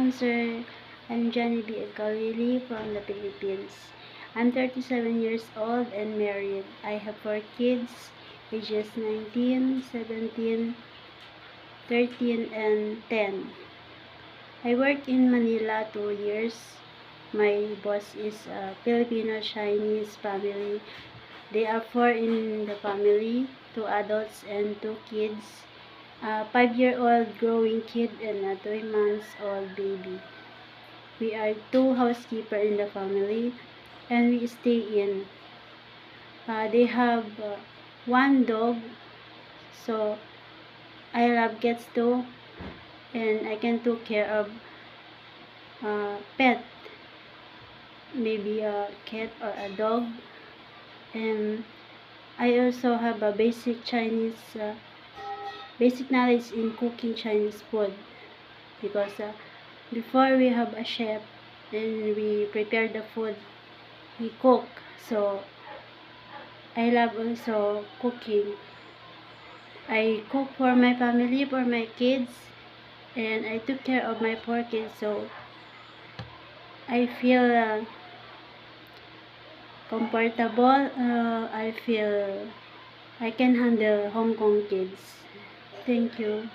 Welcome, sir. I'm Johnny B. Galili from the Philippines. I'm 37 years old and married. I have 4 kids, ages 19, 17, 13, and 10. I work in Manila 2 years. My boss is a Filipino-Chinese family. They are 4 in the family, 2 adults and 2 kids. A 5-year-old growing kid and a 3 months old baby. We are 2 housekeepers in the family and we stay in. They have 1 dog, so I love cats too, and I can take care of pet, maybe a cat or a dog. And I also have a basic knowledge in cooking Chinese food, because before we have a chef and we prepare the food, we cook. So I love also cooking. I cook for my family, for my kids, and I took care of my 4 kids. So I feel comfortable. I feel I can handle Hong Kong kids. Thank you.